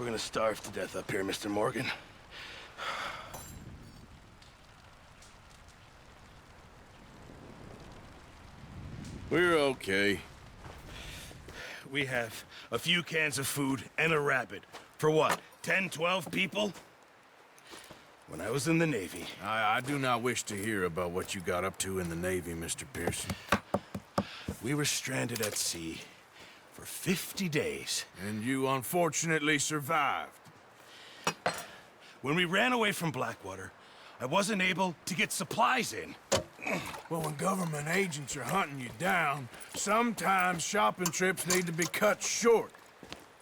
We're gonna starve to death up here, Mr. Morgan. We're okay. We have a few cans of food and a rabbit. For what, 10, 12 people? When I was in the Navy... I do not wish to hear about what you got up to in the Navy, Mr. Pearson. We were stranded at sea for 50 days. And you unfortunately survived. When we ran away from Blackwater, I wasn't able to get supplies in. Well, when government agents are hunting you down, sometimes shopping trips need to be cut short.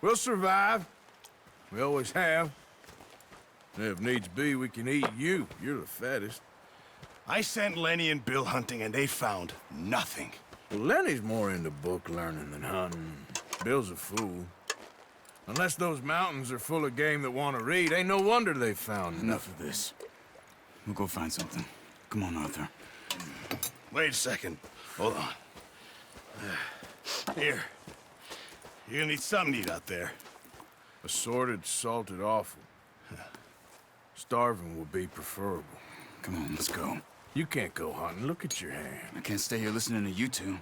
We'll survive. We always have. And if needs be, we can eat you. You're the fattest. I sent Lenny and Bill hunting, and they found nothing. Well, Lenny's more into book learning than hunting. Bill's a fool. Unless those mountains are full of game that want to read, ain't no wonder they found Enough of this. We'll go find something. Come on, Arthur. Wait a second. Hold on. Here. You're gonna need something to eat out there. Assorted, salted offal. Starving will be preferable. Come on, let's go. You can't go hunting. Look at your hand. I can't stay here listening to you two.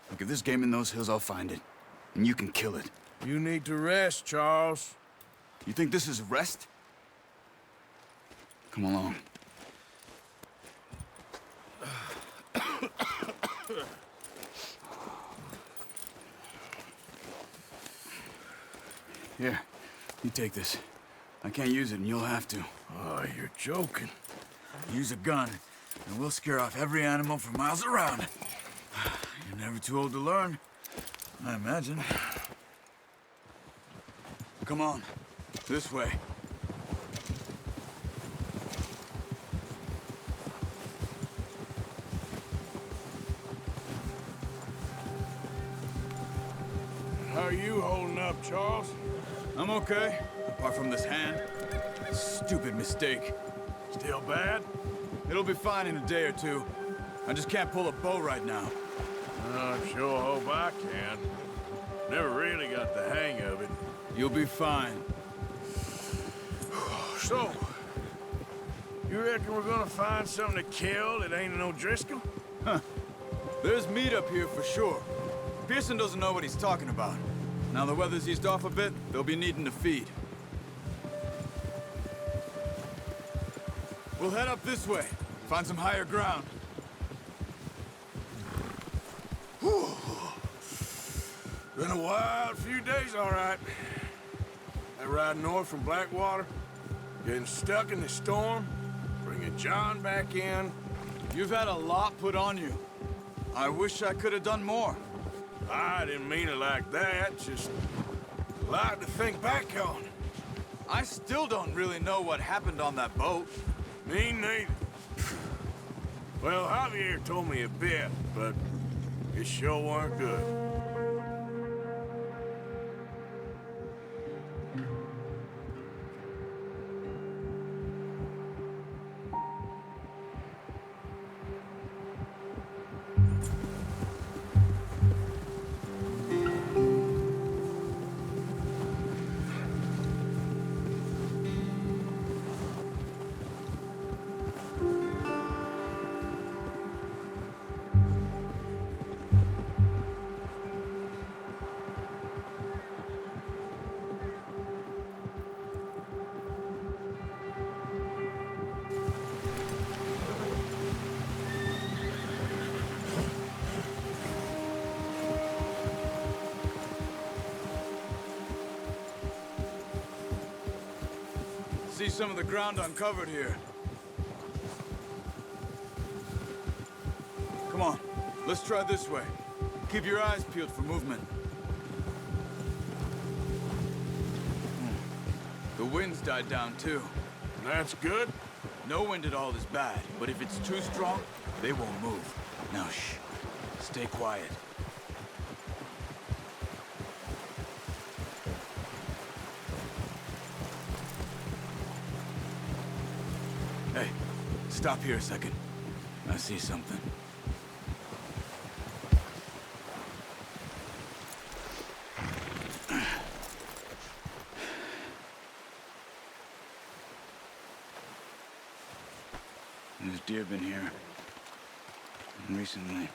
Look, if there's game in those hills, I'll find it. And you can kill it. You need to rest, Charles. You think this is rest? Come along. Here, you take this. I can't use it, and you'll have to. Oh, you're joking. Use a gun, and we'll scare off every animal for miles around. You're never too old to learn, I imagine. Come on, this way. How are you holding up, Charles? I'm okay, apart from this hand. Stupid mistake. Still bad? It'll be fine in a day or two. I just can't pull a bow right now. I sure hope I can. Never really got the hang of it. You'll be fine. So, you reckon we're gonna find something to kill that ain't no Driscoll? Huh. There's meat up here for sure. Pearson doesn't know what he's talking about. Now the weather's eased off a bit, they'll be needing to feed. We'll head up this way, find some higher ground. Whew. Been a wild few days, all right. That ride north from Blackwater, getting stuck in the storm, bringing John back in. You've had a lot put on you. I wish I could have done more. I didn't mean it like that, just a lot to think back on. I still don't really know what happened on that boat. Me neither. Well, Javier told me a bit, but it sure weren't good. See some of the ground uncovered here. Come on, let's try this way. Keep your eyes peeled for movement. The wind's died down too. That's good. No wind at all is bad, but if it's too strong, they won't move. Now shh, stay quiet. Hey, stop here a second. I see something. deer been here. And recently.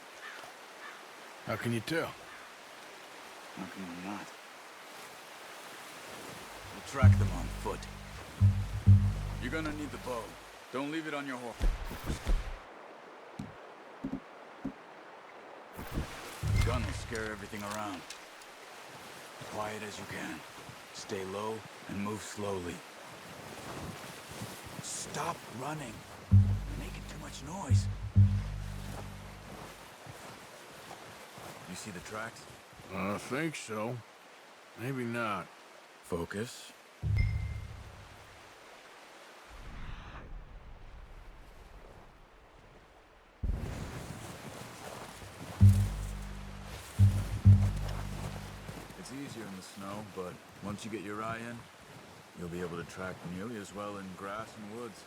How can you tell? How can you not? We'll track them on foot. You're gonna need the bow. Don't leave it on your horse. The gun will scare everything around. Quiet as you can. Stay low and move slowly. Stop running. You're making too much noise. You see the tracks? I think so. Maybe not. Focus. It's easier in the snow, but once you get your eye in, you'll be able to track nearly as well in grass and woods.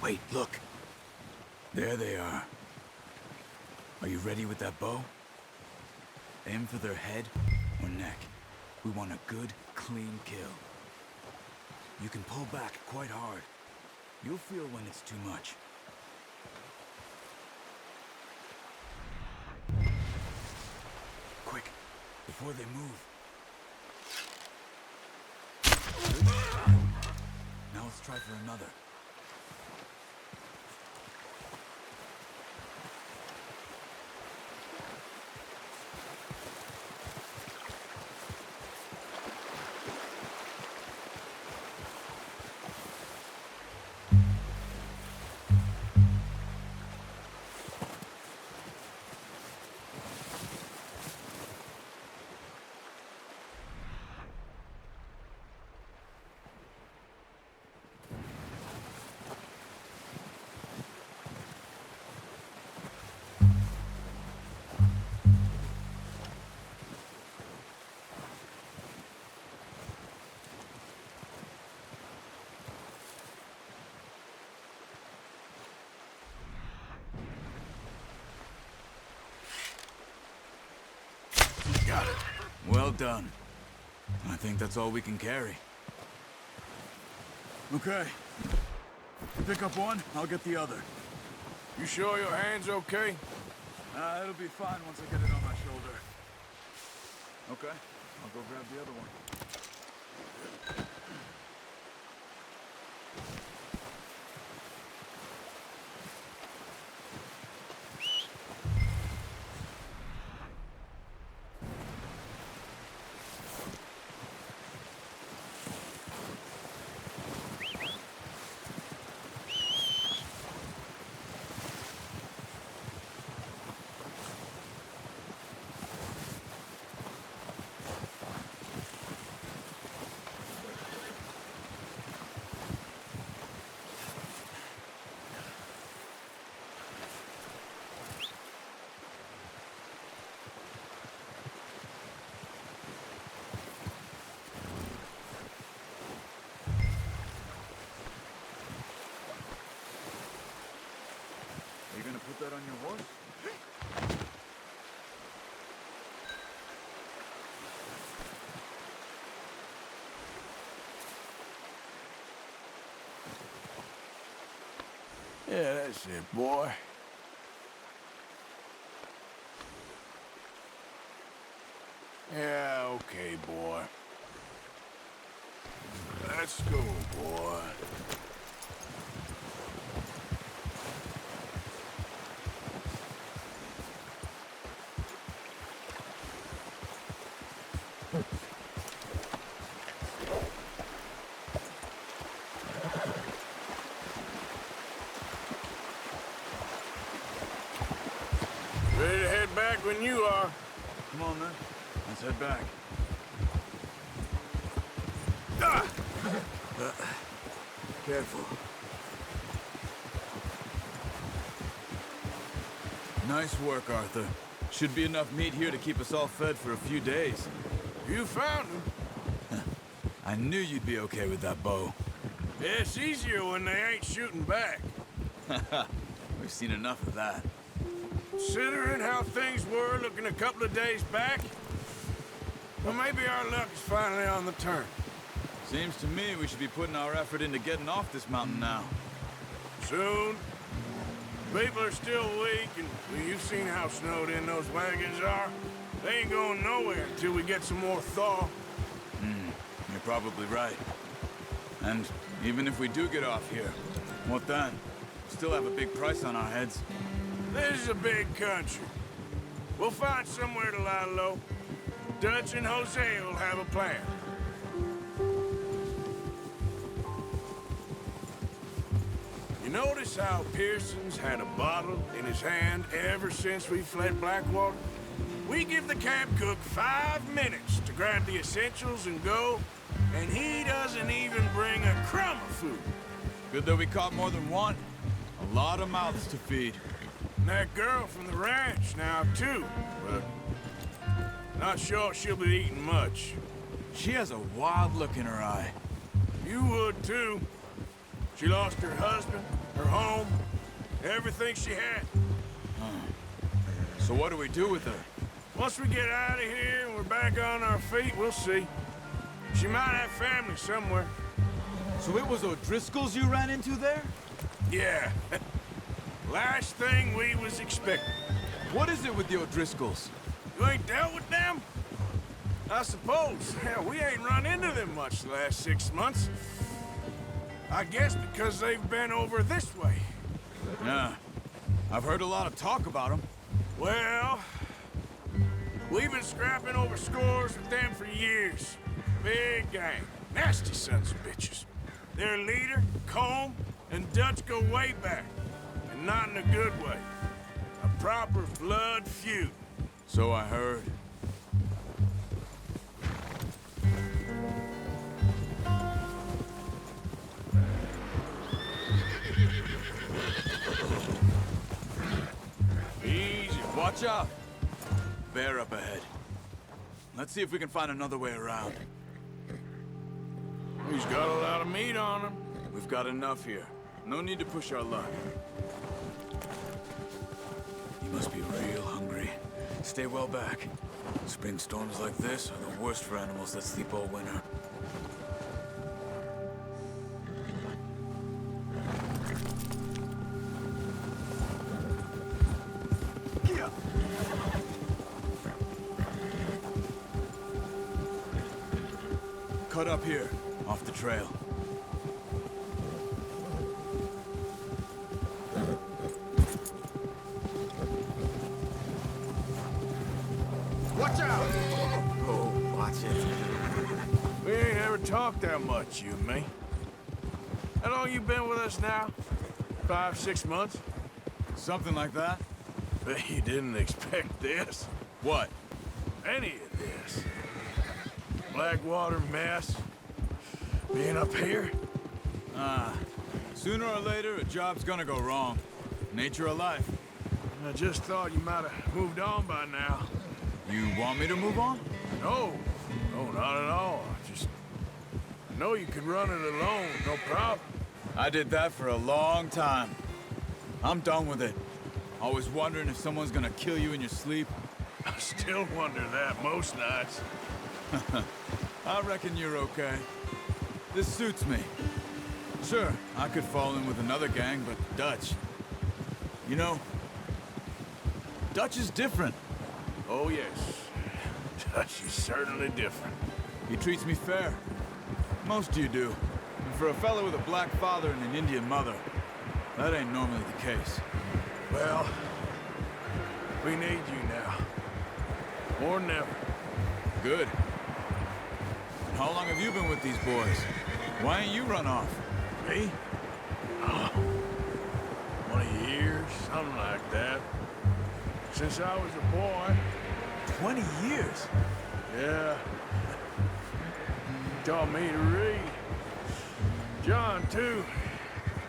Wait, look. There they are. Are you ready with that bow? Aim for their head or neck. We want a good, clean kill. You can pull back quite hard. You'll feel when it's too much. Quick, before they move. Now let's try for another. Got it. Well done. I think that's all we can carry. Okay. Pick up one, I'll get the other. You sure your hand's okay? It'll be fine once I get it on my shoulder. Okay, I'll go grab the other one. Are you gonna put that on your horse? Yeah, that's it, boy. Yeah, okay, boy. Let's go, boy. then. Let's head back. Careful. Nice work, Arthur. Should be enough meat here to keep us all fed for a few days. You found him. I knew you'd be okay with that bow. Yeah, it's easier when they ain't shooting back. We've seen enough of that. Considering how things were looking a couple of days back, well, maybe our luck is finally on the turn. Seems to me we should be putting our effort into getting off this mountain now. Soon. People are still weak, and well, you've seen how snowed in those wagons are. They ain't going nowhere until we get some more thaw. You're probably right. And even if we do get off here, what then? Still have a big price on our heads. This is a big country. We'll find somewhere to lie low. Dutch and Jose will have a plan. You notice how Pearson's had a bottle in his hand ever since we fled Blackwater? We give the camp cook 5 minutes to grab the essentials and go, and he doesn't even bring a crumb of food. Good that we caught more than one. A lot of mouths to feed. And that girl from the ranch now, too, but not sure she'll be eating much. She has a wild look in her eye. You would, too. She lost her husband, her home, everything she had. So what do we do with her? Once we get out of here and we're back on our feet, we'll see. She might have family somewhere. So it was O'Driscoll's you ran into there? Yeah. Last thing we was expecting. What is it with the O'Driscolls? You ain't dealt with them? I suppose. Hell, we ain't run into them much the last 6 months. I guess because they've been over this way. Yeah. I've heard a lot of talk about them. Well, we've been scrapping over scores with them for years. Big gang. Nasty sons of bitches. Their leader, Combe, and Dutch go way back. And not in a good way. A proper blood feud. So I heard. Easy. Watch out! Bear up ahead. Let's see if we can find another way around. He's got a lot of meat on him. We've got enough here. No need to push our luck. He must be real hungry. Stay well back. Spring storms like this are the worst for animals that sleep all winter. Cut up here, off the trail. Watch out! Oh, watch it. We ain't ever talked that much, you and me. How long you been with us now? 5, 6 months? Something like that? Bet you didn't expect this. What? Any of this. Blackwater mess. Being up here. Sooner or later, a job's gonna go wrong. Nature of life. I just thought you might have moved on by now. You want me to move on? No. No, not at all. I know you could run it alone, no problem. I did that for a long time. I'm done with it. Always wondering if someone's gonna kill you in your sleep. I still wonder that most nights. I reckon you're okay. This suits me. Sure, I could fall in with another gang, but Dutch... You know, Dutch is different. Oh, yes. Dutch is certainly different. He treats me fair. Most of you do. And for a fellow with a black father and an Indian mother, that ain't normally the case. Well, we need you now. More than ever. Good. And how long have you been with these boys? Why ain't you run off? Me? Oh, 20 years, something like that. Since I was a boy. 20 years. Yeah. Taught me to read. John, too.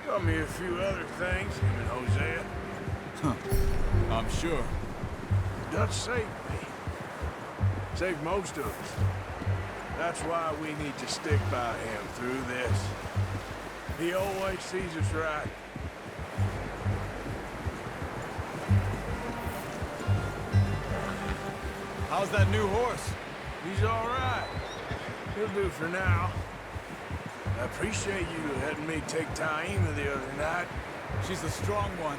Taught me a few other things, him and Hosea. I'm sure. Dutch saved me. Saved most of us. That's why we need to stick by him through this. He always sees us right. How's that new horse? He's all right. He'll do for now. I appreciate you letting me take Taima the other night. She's a strong one.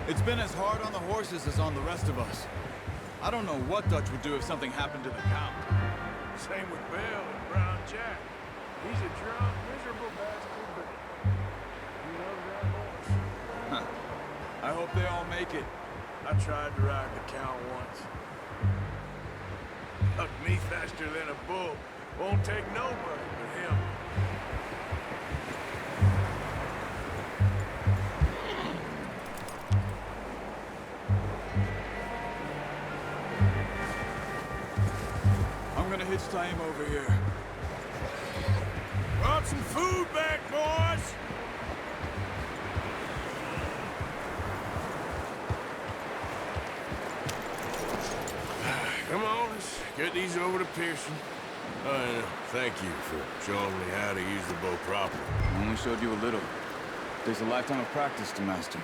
It's been as hard on the horses as on the rest of us. I don't know what Dutch would do if something happened to the Count. Same with Bill and Brown Jack. He's a drunk, miserable bastard, but he loves that horse. I hope they all make it. I tried to ride the Count once. Hugged me faster than a bull. Won't take nobody but him. I'm gonna hitch Taima over here. Brought some food back, boys! Come on, let's get these over to Pearson. And thank you for showing me how to use the bow properly. I only showed you a little. Takes a lifetime of practice to master.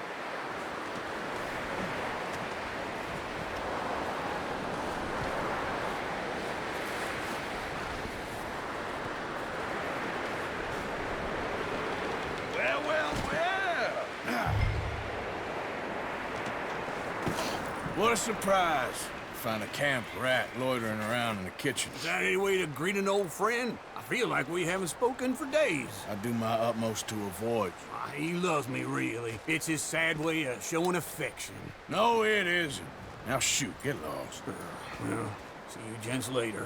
Well, well, well! What a surprise. Find a camp rat loitering around in the kitchen. Is that any way to greet an old friend? I feel like we haven't spoken for days. I do my utmost to avoid you. He loves me, really. It's his sad way of showing affection. No, it isn't. Now shoot, get lost. Well, see you gents later.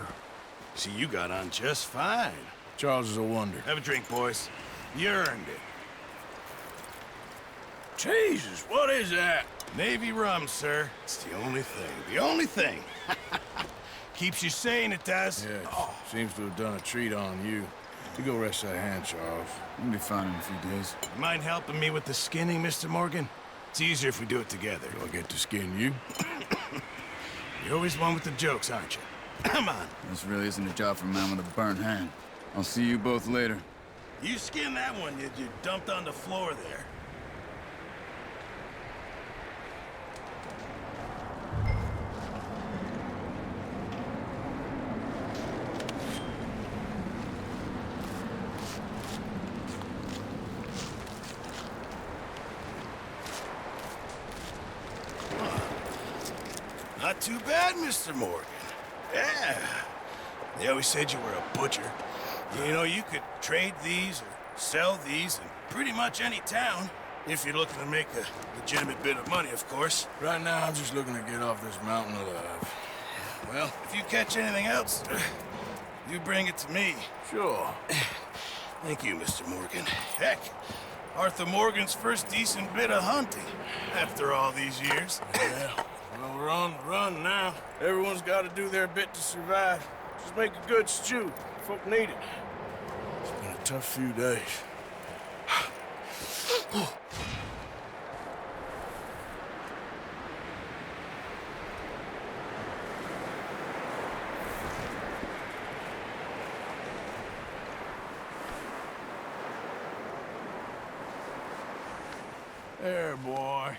See, you got on just fine. Charles is a wonder. Have a drink, boys. You earned it. Jesus, what is that? Navy rum, sir. It's the only thing. The only thing. Keeps you sane, it does. Yeah, it seems to have done a treat on you. You go rest that hand, Charles. We'll be fine in a few days. You mind helping me with the skinning, Mr. Morgan? It's easier if we do it together. Do I get to skin you? You're always one with the jokes, aren't you? Come on. This really isn't a job for a man with a burnt hand. I'll see you both later. You skinned that one you dumped on the floor there. Not too bad, Mr. Morgan. Yeah. They always said you were a butcher. You know, you could trade these or sell these in pretty much any town. If you're looking to make a legitimate bit of money, of course. Right now, I'm just looking to get off this mountain alive. Well, if you catch anything else, you bring it to me. Sure. Thank you, Mr. Morgan. Heck, Arthur Morgan's first decent bit of hunting after all these years. Yeah. Well, we're on the run now. Everyone's got to do their bit to survive. Just make a good stew. Folk need it. It's been a tough few days. There, boy.